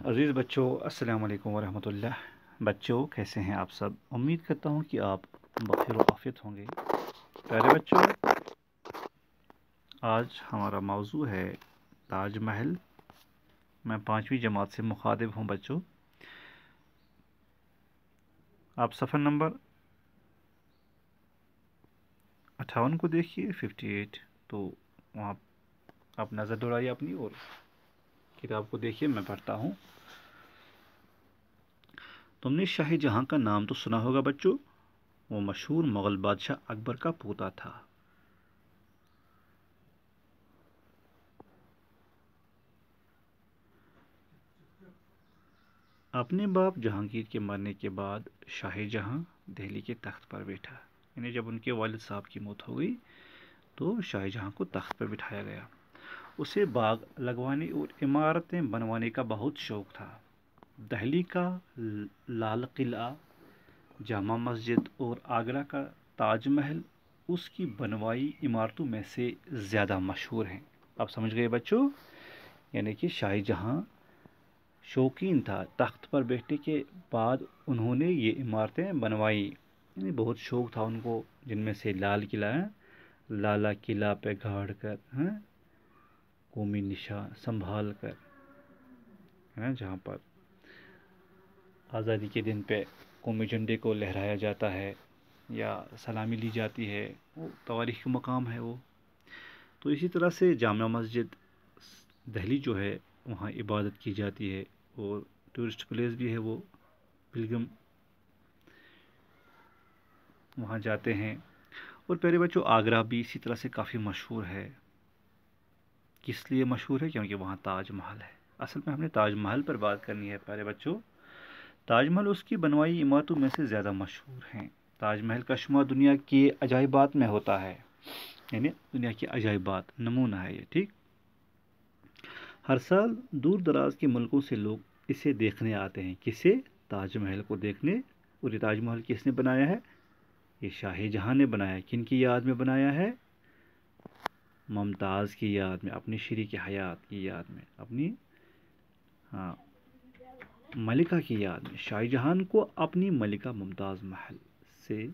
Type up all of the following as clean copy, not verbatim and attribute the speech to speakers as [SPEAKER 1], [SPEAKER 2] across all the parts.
[SPEAKER 1] عزیز بچوں، السلام علیکم ورحمۃ اللہ۔ بچوں کیسے ہیں آپ سب؟ امید کرتا ہوں کہ آپ بخیر و عافیت ہوں گے۔ پیارے بچوں، آج ہمارا موضوع ہے تاج محل۔ میں 5ویں جماعت سے مخاطب ہوں بچوں۔ آپ صفحہ نمبر 58 کو دیکھیے، 58۔ تو وہاں آپ نظر دوڑائیے اپنی اور کتاب کو دیکھیے، میں پڑھتا ہوں۔ تم نے شاہ جہاں کا نام تو سنا ہوگا بچوں۔ وہ مشہور مغل بادشاہ اکبر کا پوتا تھا۔ اپنے باپ جہانگیر کے مرنے کے بعد شاہ جہاں دہلی کے تخت پر بیٹھا، یعنی جب ان کے والد صاحب کی موت ہو گئی تو شاہ جہاں کو تخت پر بٹھایا گیا۔ اسے باغ لگوانے اور عمارتیں بنوانے کا بہت شوق تھا۔ دہلی کا لال قلعہ، جامع مسجد اور آگرہ کا تاج محل اس کی بنوائی عمارتوں میں سے زیادہ مشہور ہیں۔ آپ سمجھ گئے بچوں؟ یعنی کہ شاہ جہاں شوقین تھا، تخت پر بیٹھنے کے بعد انہوں نے یہ عمارتیں بنوائی، یعنی بہت شوق تھا ان کو، جن میں سے لال قلعہ، لالا قلعہ پہ گاڑ کر قومی نشان سنبھال کر، جہاں پر آزادی کے دن پہ قومی جھنڈے کو لہرایا جاتا ہے یا سلامی لی جاتی ہے، وہ تاریخی مقام ہے وہ۔ تو اسی طرح سے جامع مسجد دہلی جو ہے وہاں عبادت کی جاتی ہے، اور ٹورسٹ پلیس بھی ہے، وہ پلگرم وہاں جاتے ہیں۔ اور پیارے بچوں، آگرہ بھی اسی طرح سے کافی مشہور ہے۔ کس لیے مشہور ہے؟ کیونکہ وہاں تاج محل ہے۔ اصل میں ہم نے تاج محل پر بات کرنی ہے پیارے بچوں۔ تاج محل اس کی بنوائی عمارتوں میں سے زیادہ مشہور ہیں۔ تاج محل کا شمار دنیا کے عجائبات میں ہوتا ہے، یعنی دنیا کے عجائبات نمونہ ہے یہ، ٹھیک۔ ہر سال دور دراز کے ملکوں سے لوگ اسے دیکھنے آتے ہیں۔ کسے؟ تاج محل کو دیکھنے۔ اور یہ تاج محل کس نے بنایا ہے؟ یہ شاہ جہاں نے بنایا ہے۔ کن کی یاد میں بنایا ہے؟ ممتاز کی یاد میں، اپنی شریک حیات کی یاد میں، اپنی ملکہ کی یاد میں۔ شاہ جہان کو اپنی ملکہ ممتاز محل سے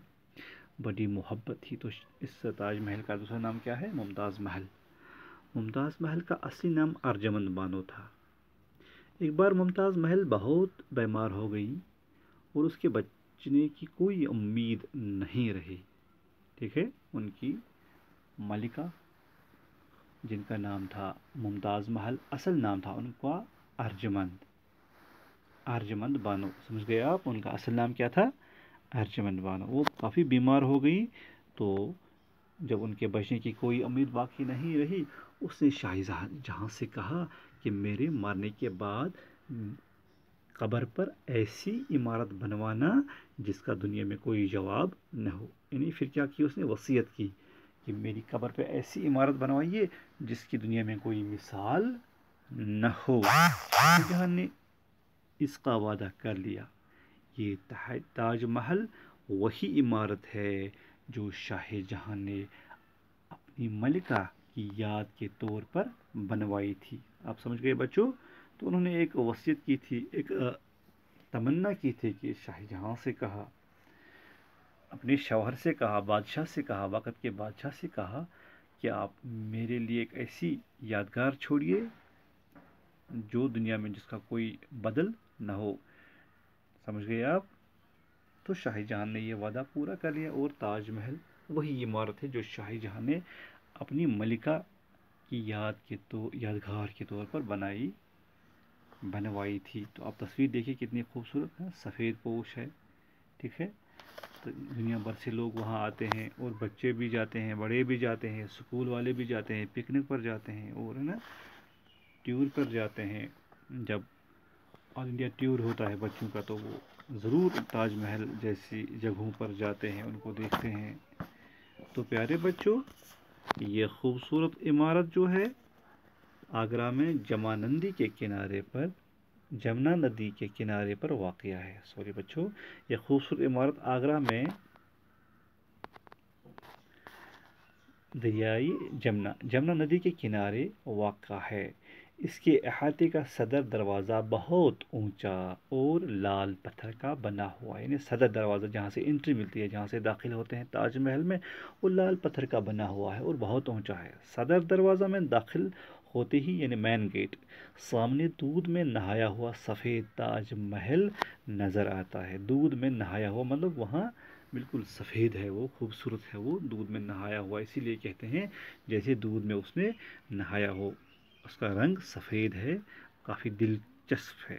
[SPEAKER 1] بڑی محبت تھی، تو اس تاج محل کا دوسرا نام کیا ہے؟ ممتاز محل۔ ممتاز محل کا اصلی نام ارجمند بانو تھا۔ ایک بار ممتاز محل بہت بیمار ہو گئی اور اس کے بچنے کی کوئی امید نہیں رہی، ٹھیک ہے۔ ان کی ملکہ جن کا نام تھا ممتاز محل، اصل نام تھا ان کا ارجمند بانو، سمجھ گئے آپ؟ ان کا اصل نام کیا تھا؟ ارجمند بانو۔ وہ کافی بیمار ہو گئی، تو جب ان کے بچنے کی کوئی امید باقی نہیں رہی، اس نے شاہ جہاں سے کہا کہ میرے مرنے کے بعد قبر پر ایسی عمارت بنوانا جس کا دنیا میں کوئی جواب نہ ہو۔ یعنی پھر کیا کی اس نے؟ وصیت کی کہ میری قبر پہ ایسی عمارت بنوائیے جس کی دنیا میں کوئی مثال نہ ہو۔ شاہ جہاں نے اس کا وعدہ کر لیا۔ یہ تاج محل وہی عمارت ہے جو شاہ جہاں نے اپنی ملکہ کی یاد کے طور پر بنوائی تھی۔ آپ سمجھ گئے بچوں؟ تو انہوں نے ایک وصیت کی تھی، ایک تمنا کی تھی کہ شاہ جہاں سے کہا، اپنے شوہر سے کہا، بادشاہ سے کہا، وقت کے بادشاہ سے کہا کہ آپ میرے لیے ایک ایسی یادگار چھوڑیے جو دنیا میں جس کا کوئی بدل نہ ہو۔ سمجھ گئے آپ؟ تو شاہ جہاں نے یہ وعدہ پورا کر لیا، اور تاج محل وہی عمارت ہے جو شاہ جہاں نے اپنی ملکہ کی یادگار کے طور پر بنوائی تھی۔ تو آپ تصویر دیکھیے کتنی خوبصورت ہے، سفید پوش ہے، ٹھیک ہے۔ تو دنیا بھر سے لوگ وہاں آتے ہیں، اور بچے بھی جاتے ہیں، بڑے بھی جاتے ہیں، اسکول والے بھی جاتے ہیں، پکنک پر جاتے ہیں، اور ٹور پر جاتے ہیں۔ جب آل انڈیا ٹور ہوتا ہے بچوں کا، تو وہ ضرور تاج محل جیسی جگہوں پر جاتے ہیں، ان کو دیکھتے ہیں۔ تو پیارے بچوں، یہ خوبصورت عمارت جو ہے آگرہ میں جمنا ندی کے کنارے پر واقع ہے۔ سوری بچوں، یہ خوبصورت عمارت آگرہ میں دریائے جمنا ندی کے کنارے واقع ہے۔ اس کے احاطے کا صدر دروازہ بہت اونچا اور لال پتھر کا بنا ہوا ہے، یعنی صدر دروازہ جہاں سے انٹری ملتی ہے، جہاں سے داخل ہوتے ہیں تاج محل میں، وہ لال پتھر کا بنا ہوا ہے اور بہت اونچا ہے۔ صدر دروازہ میں داخل ہوتے ہی یعنی مین گیٹ، سامنے دودھ میں نہایا ہوا سفید تاج محل نظر آتا ہے۔ دودھ میں نہایا ہوا مطلب وہاں بالکل سفید ہے، وہ خوبصورت ہے، وہ دودھ میں نہایا ہوا، اسی لیے کہتے ہیں جیسے دودھ میں اس نے نہایا ہو، اس کا رنگ سفید ہے، کافی دلچسپ ہے۔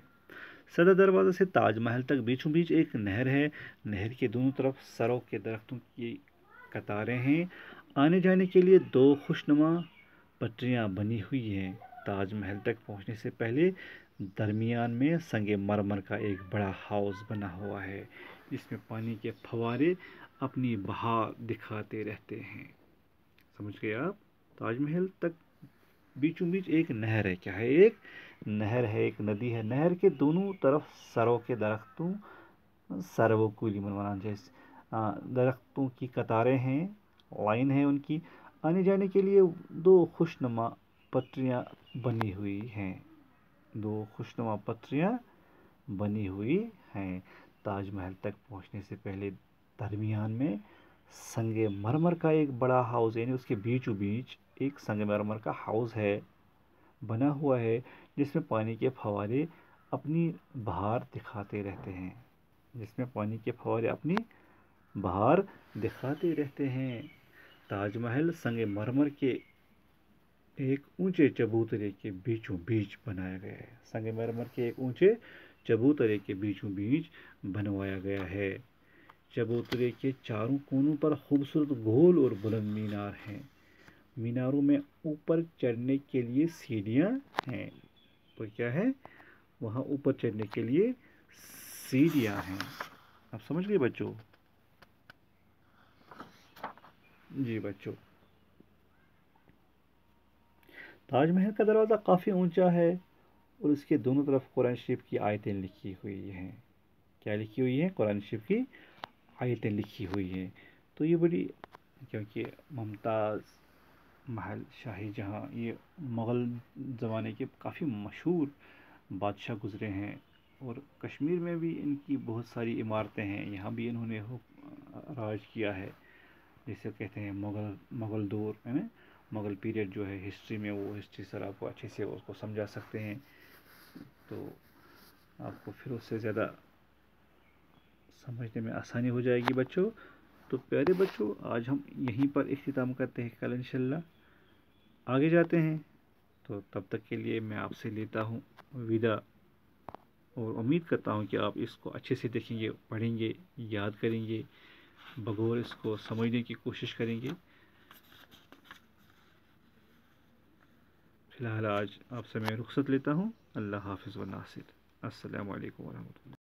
[SPEAKER 1] صدر دروازے سے تاج محل تک بیچوں بیچ ایک نہر ہے، نہر کے دونوں طرف سروں کے درختوں کی قطاریں ہیں، آنے جانے کے لیے دو خوشنما پٹریاں بنی ہوئی ہیں۔ تاج محل تک پہنچنے سے پہلے درمیان میں سنگ مرمر کا ایک بڑا ہاؤس بنا ہوا ہے، جس میں پانی کے پھوارے اپنی بہار دکھاتے رہتے ہیں۔ سمجھ گئے آپ؟ تاج محل تک بیچوں بیچ ایک نہر ہے، کیا ہے؟ ایک نہر ہے، ایک ندی ہے، نہر کے دونوں طرف سروں کے درختوں، سرو کولی منوانا جیسے درختوں کی قطاریں ہیں، لائن ہے ان کی، آنے جانے کے لیے دو خوشنما پٹریاں بنی ہوئی ہیں، دو خوشنما پٹریاں بنی ہوئی ہیں۔ تاج محل تک پہنچنے سے پہلے درمیان میں سنگ مرمر کا ایک بڑا ہاؤس، یعنی اس کے بیچوں بیچ ایک سنگ مرمر کا ہاؤس ہے، بنا ہوا ہے، جس میں پانی کے فوارے اپنی بہار دکھاتے رہتے ہیں، جس میں پانی کے فوارے اپنی بہار دکھاتے رہتے ہیں۔ تاج محل سنگ مرمر کے ایک اونچے چبوترے کے بیچوں بیچ بنایا گیا ہے، سنگ مرمر کے ایک اونچے چبوترے کے بیچوں بیچ بنوایا گیا ہے۔ چبوترے کے چاروں کونوں پر خوبصورت گول اور بلند مینار ہیں، میناروں میں اوپر چڑھنے کے لیے سیڑھیاں ہیں، تو کیا ہے؟ وہاں اوپر چڑھنے کے لیے سیڑھیاں ہیں۔ آپ سمجھ گئے بچوں؟ جی بچوں، تاج محل کا دروازہ کافی اونچا ہے اور اس کے دونوں طرف قرآن شریف کی آیتیں لکھی ہوئی ہیں۔ کیا لکھی ہوئی ہیں؟ قرآن شریف کی آیتیں لکھی ہوئی ہیں۔ تو یہ بڑی، کیونکہ ممتاز محل شاہی جہاں، یہ مغل زمانے کے کافی مشہور بادشاہ گزرے ہیں، اور کشمیر میں بھی ان کی بہت ساری عمارتیں ہیں، یہاں بھی انہوں نے راج کیا ہے، جسے کہتے ہیں مغل دور ہے نا، مغل پیریڈ جو ہے ہسٹری میں، وہ ہسٹری سر آپ کو اچھے سے اس کو سمجھا سکتے ہیں، تو آپ کو پھر اس سے زیادہ سمجھنے میں آسانی ہو جائے گی بچوں۔ تو پیارے بچوں، آج ہم یہیں پر اختتام کرتے ہیں، کل انشاءاللہ آگے جاتے ہیں، تو تب تک کے لیے میں آپ سے لیتا ہوں وداع، اور امید کرتا ہوں کہ آپ اس کو اچھے سے دیکھیں گے، پڑھیں گے، یاد کریں گے، بغور اس کو سمجھنے کی کوشش کریں گے۔ فی الحال آج آپ سے میں رخصت لیتا ہوں، اللہ حافظ و ناصر، السلام علیکم ورحمۃ اللہ۔